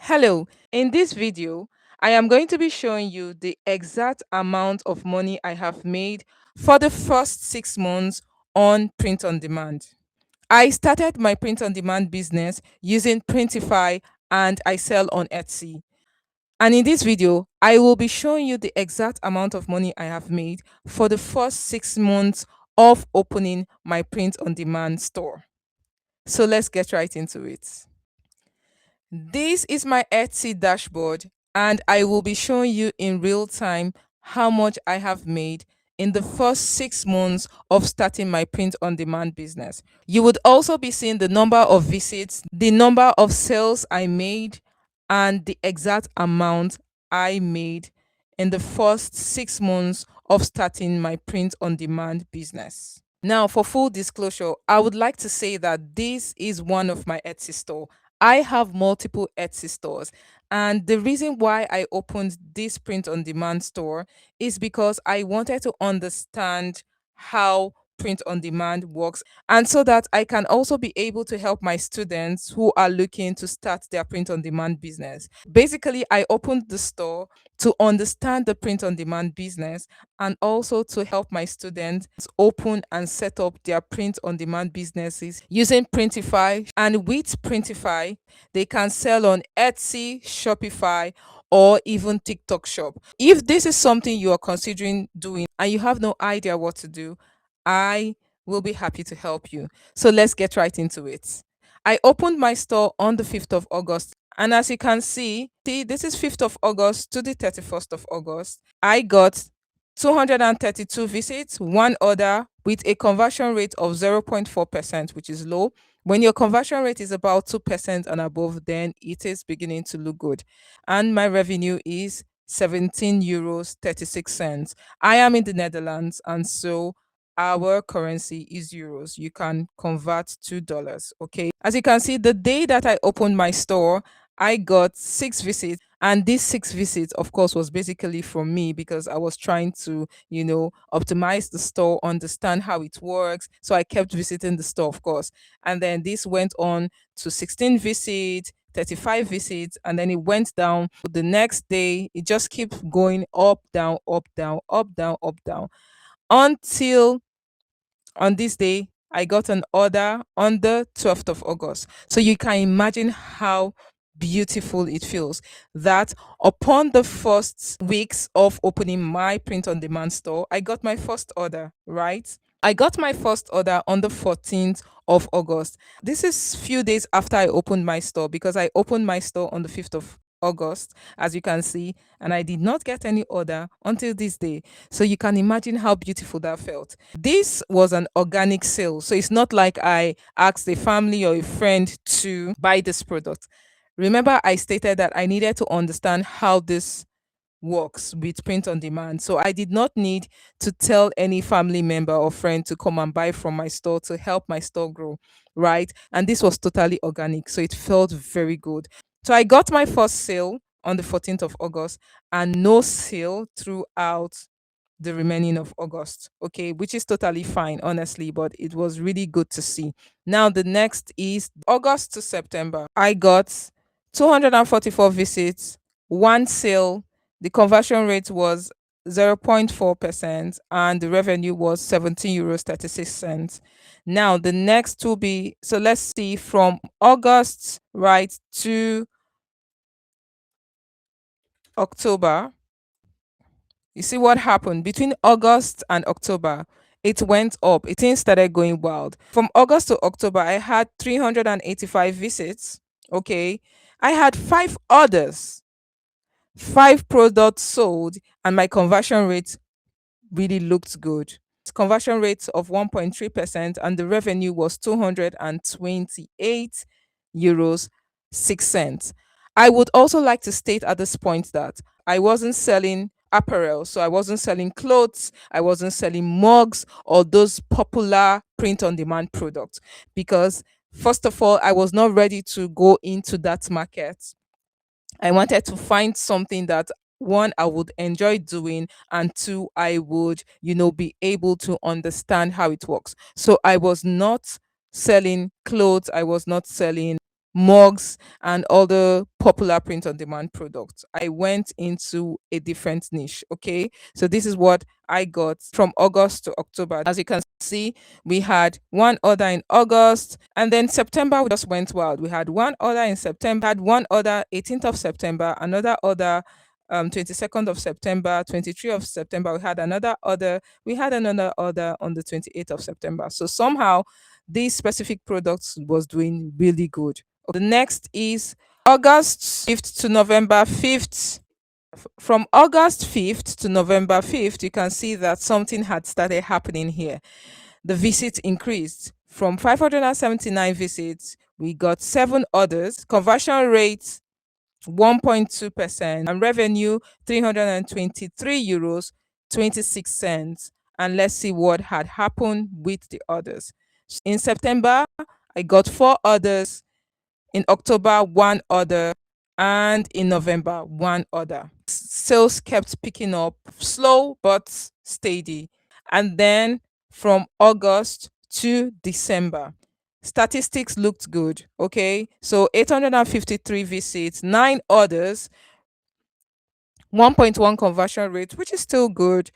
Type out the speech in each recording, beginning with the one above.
Hello, in this video, I am going to be showing you the exact amount of money I have made for the first 6 months on print on demand. I started my print on demand business using Printify and I sell on Etsy. And in this video, I will be showing you the exact amount of money I have made for the first 6 months of opening my print on demand store. So let's get right into it. This is my Etsy dashboard, and I will be showing you in real time how much I have made in the first 6 months of starting my print on demand business. You would also be seeing the number of visits, the number of sales I made, and the exact amount I made in the first 6 months of starting my print on demand business. Now, for full disclosure, I would like to say that this is one of my Etsy store. I have multiple Etsy stores. And the reason why I opened this print on demand store is because I wanted to understand how print on demand works, and so that I can also be able to help my students who are looking to start their print on demand business. Basically, I opened the store to understand the print on demand business and also to help my students open and set up their print on demand businesses using Printify. And with Printify, they can sell on Etsy, Shopify, or even TikTok shop. If this is something you are considering doing and you have no idea what to do, I will be happy to help you. So let's get right into it. I opened my store on the 5th of August. And as you can see, this is 5th of August to the 31st of August. I got 232 visits, one order with a conversion rate of 0.4%, which is low. When your conversion rate is about 2% and above, then it is beginning to look good. And my revenue is 17 euros 36 cents. I am in the Netherlands, and so our currency is euros. You can convert to dollars. Okay. As you can see, the day that I opened my store, I got 6 visits. And these 6 visits, of course, was basically from me because I was trying to, optimize the store, understand how it works. So I kept visiting the store, of course. And then this went on to 16 visits, 35 visits, and then it went down. The next day, it just keeps going up, down, up, down, up, down, up, down until on this day I got an order on the 12th of August. So you can imagine how beautiful it feels that upon the first weeks of opening my print on demand store, I got my first order, right? I got my first order on the 14th of August. This is few days after I opened my store because I opened my store on the 5th of August, as you can see, and I did not get any order until this day. So you can imagine how beautiful that felt. This was an organic sale. So it's not like I asked a family or a friend to buy this product. Remember, I stated that I needed to understand how this works with print on demand. So I did not need to tell any family member or friend to come and buy from my store to help my store grow, right? And this was totally organic. So it felt very good. So I got my first sale on the 14th of August and no sale throughout the remaining of August. Okay, which is totally fine, honestly, but it was really good to see. Now, the next is August to September. I got 244 visits, one sale. The conversion rate was 0.4%, and the revenue was 17 euros 36 cents. Now, the next will be so let's see from August right to October. You see what happened between August and October? It went up. It things started going wild. From August to October, I had 385 visits. Okay. I had 5 orders, 5 products sold, and my conversion rate really looked good. Conversion rate of 1.3%, and the revenue was 228 euros 6 cents. I would also like to state at this point that I wasn't selling apparel, so I wasn't selling clothes, I wasn't selling mugs or those popular print on demand products because first of all, I was not ready to go into that market. I wanted to find something that one I would enjoy doing, and two I would, be able to understand how it works. So I was not selling clothes, I was not selling mugs, and other popular print on demand products. I went into a different niche. Okay. So this is what I got from August to October. As you can see, we had one order in August, and then September we just went wild. We had one order in September, had one order 18th of September, another order 22nd of September, 23rd of September, we had another order on the 28th of September. So somehow these specific products was doing really good. The next is August 5th to November 5th. From August 5th to November 5th, you can see that something had started happening here. The visits increased from 579 visits. We got 7 orders, conversion rate 1.2%, and revenue 323 euros 26 cents. And let's see what had happened with the others. In September, I got 4 orders. In October, 1 order. And in November, 1 order. Sales kept picking up, slow but steady. And then from August to December, statistics looked good. Okay. So 853 visits, 9 orders, 1.1 conversion rate, which is still good.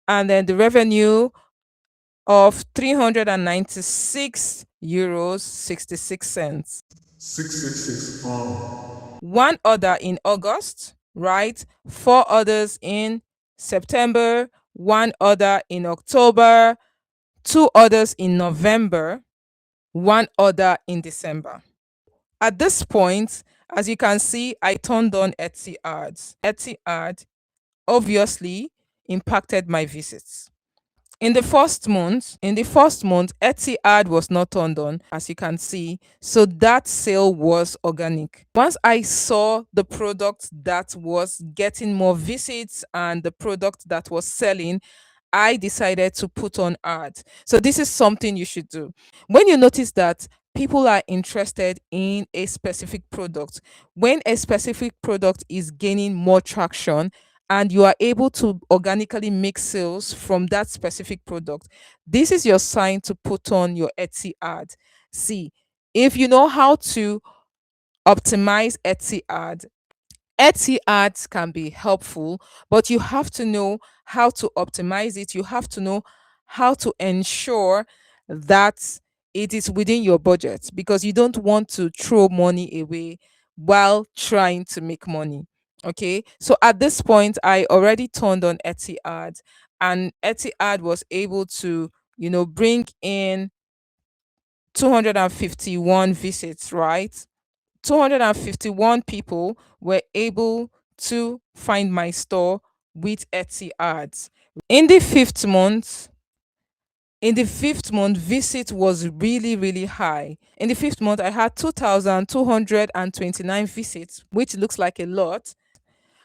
And then the revenue of 396 euros 66 cents. 666. 1 order in August, right? 4 orders in September, 1 order in October, 2 orders in November, 1 order in December. At this point, as you can see, I turned on Etsy ads. Etsy ad obviously impacted my visits. In the first month, Etsy ad was not turned on, as you can see. So that sale was organic. Once I saw the product that was getting more visits and the product that was selling, I decided to put on ads. So this is something you should do. When you notice that people are interested in a specific product, when a specific product is gaining more traction and you are able to organically make sales from that specific product, this is your sign to put on your Etsy ad. See, if you know how to optimize Etsy ads can be helpful, but you have to know how to optimize it. You have to know how to ensure that it is within your budget, because you don't want to throw money away while trying to make money. Okay. So at this point, I already turned on Etsy ads, and Etsy ad was able to, bring in 251 visits, right? 251 people were able to find my store with Etsy ads. In the fifth month, visit was really, really high. In the fifth month, I had 2,229 visits, which looks like a lot.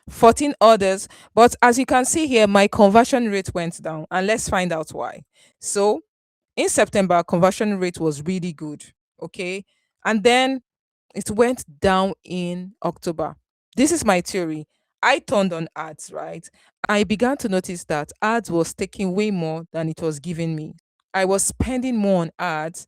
14 orders, but as you can see here, my conversion rate went down, and let's find out why. So in September, conversion rate was really good. Okay. And then it went down in October. This is my theory. I turned on ads, right? I began to notice that ads was taking way more than it was giving me. I was spending more on ads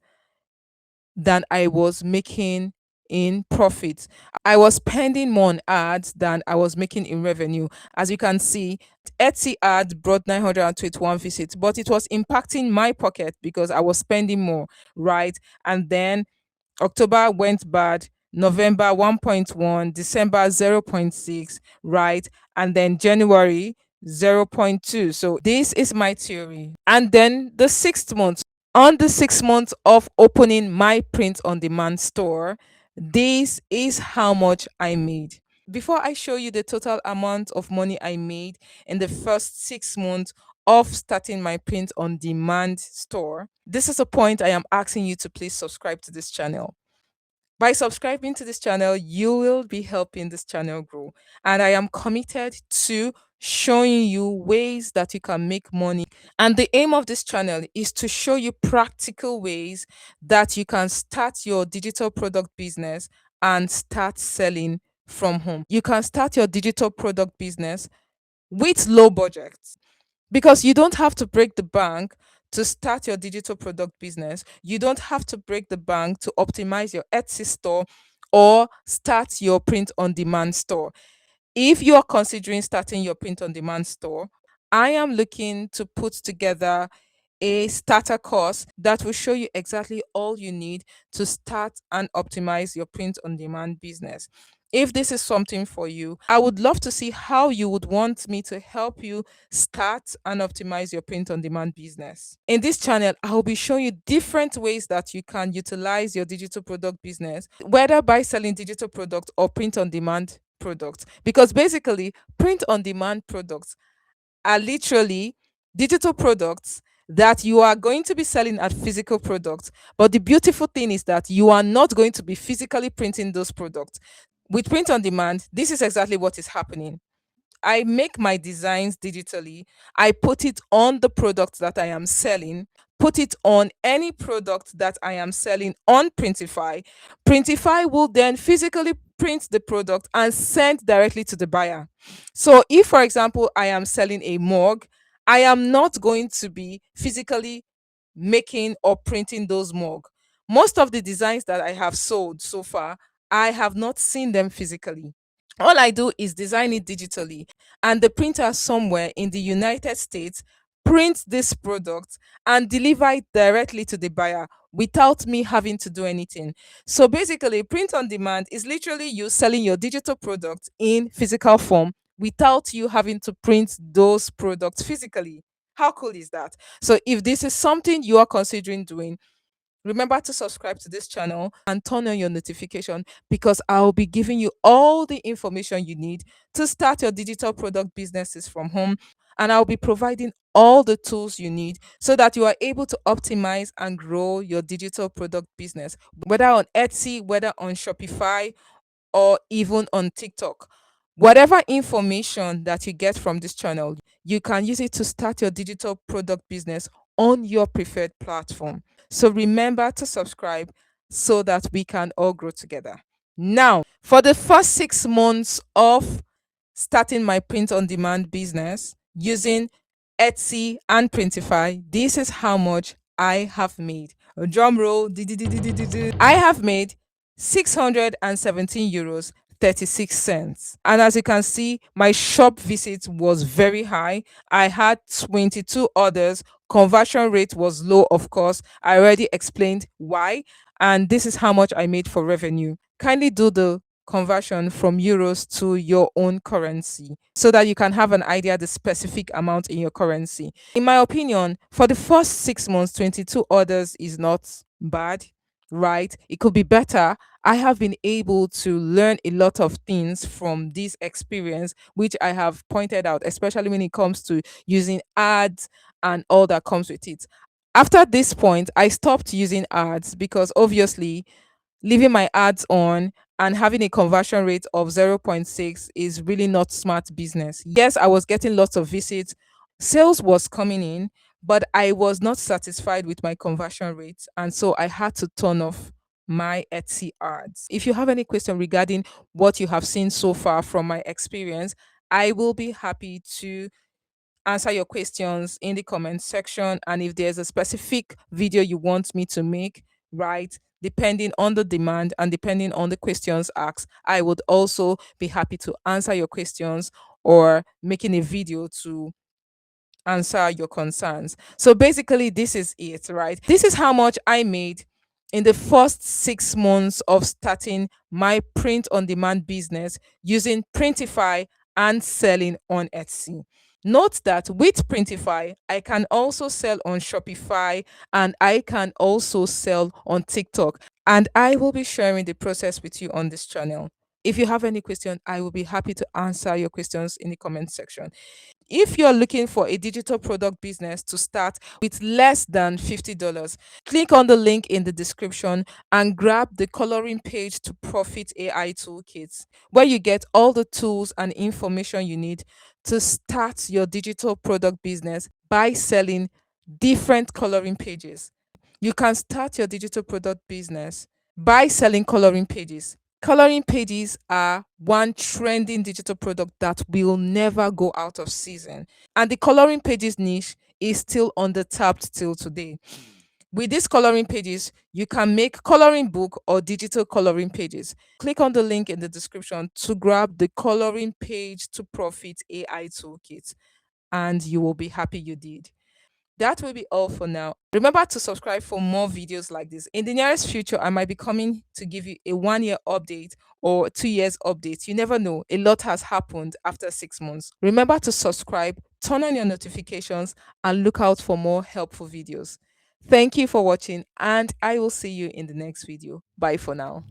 than I was making in profit. I was spending more on ads than I was making in revenue. As you can see, Etsy ad brought 921 visits, but it was impacting my pocket because I was spending more, right? And then October went bad, November 1.1, December 0.6, right? And then January 0.2. So this is my theory. And then the 6th month, on the 6th month of opening my print on demand store, this is how much I made. Before I show you the total amount of money I made in the first 6 months of starting my print on demand store, this is a point I am asking you to please subscribe to this channel. By subscribing to this channel, you will be helping this channel grow. And I am committed to showing you ways that you can make money. And the aim of this channel is to show you practical ways that you can start your digital product business and start selling from home. You can start your digital product business with low budget, because you don't have to break the bank to start your digital product business. You don't have to break the bank to optimize your Etsy store or start your print on demand store. If you are considering starting your print on demand store, I am looking to put together a starter course that will show you exactly all you need to start and optimize your print on demand business. If this is something for you, I would love to see how you would want me to help you start and optimize your print on demand business. In this channel, I will be showing you different ways that you can utilize your digital product business, whether by selling digital product or print on demand products. Because basically, print on demand products are literally digital products that you are going to be selling as physical products. But the beautiful thing is that you are not going to be physically printing those products. With print on demand, this is exactly what is happening. I make my designs digitally. I put it on the product that I am selling, put it on any product that I am selling on Printify. Printify will then physically print the product and send directly to the buyer. So, if, for example, I am selling a mug, I am not going to be physically making or printing those mug. Most of the designs that I have sold so far, I have not seen them physically. All I do is design it digitally, and the printer somewhere in the United States prints this product and deliver it directly to the buyer without me having to do anything. So basically, print on demand is literally you selling your digital product in physical form without you having to print those products physically. How cool is that? So if this is something you are considering doing, remember to subscribe to this channel and turn on your notification, because I'll be giving you all the information you need to start your digital product businesses from home. And I'll be providing all the tools you need so that you are able to optimize and grow your digital product business, whether on Etsy, whether on Shopify, or even on TikTok. Whatever information that you get from this channel, you can use it to start your digital product business on your preferred platform. So remember to subscribe so that we can all grow together. Now, for the first 6 months of starting my print on demand business using Etsy and Printify, this is how much I have made. A drum roll. I have made €617 36 cents. And as you can see, my shop visit was very high. I had 22 orders. Conversion rate was low, of course. I already explained why. And this is how much I made for revenue. Kindly do the conversion from euros to your own currency so that you can have an idea the specific amount in your currency. In my opinion, for the first 6 months, 22 orders is not bad, right? It could be better. I have been able to learn a lot of things from this experience, which I have pointed out, especially when it comes to using ads and all that comes with it. After this point, I stopped using ads because obviously leaving my ads on and having a conversion rate of zero point 0.6 is really not smart business. Yes, I was getting lots of visits, sales was coming in, but I was not satisfied with my conversion rate. And so I had to turn off my Etsy ads. If you have any question regarding what you have seen so far from my experience, I will be happy to answer your questions in the comment section. And if there's a specific video you want me to make, right, depending on the demand and depending on the questions asked, I would also be happy to answer your questions or making a video to answer your concerns. So basically, this is it, right? This is how much I made in the first 6 months of starting my print on demand business using Printify and selling on Etsy. Note that with Printify, I can also sell on Shopify and I can also sell on TikTok. And I will be sharing the process with you on this channel. If you have any question, I will be happy to answer your questions in the comment section. If you're looking for a digital product business to start with less than $50, click on the link in the description and grab the coloring page to profit AI toolkits, where you get all the tools and information you need to start your digital product business by selling different coloring pages. You can start your digital product business by selling coloring pages. Coloring pages are one trending digital product that will never go out of season. And the coloring pages niche is still undertapped till today. With these coloring pages, you can make coloring book or digital coloring pages. Click on the link in the description to grab the coloring page to profit AI toolkit, and you will be happy you did. That will be all for now. Remember to subscribe for more videos like this. In the nearest future, I might be coming to give you a 1 year update or 2 years update. You never know. A lot has happened after 6 months. Remember to subscribe, turn on your notifications, and look out for more helpful videos. Thank you for watching, and I will see you in the next video. Bye for now.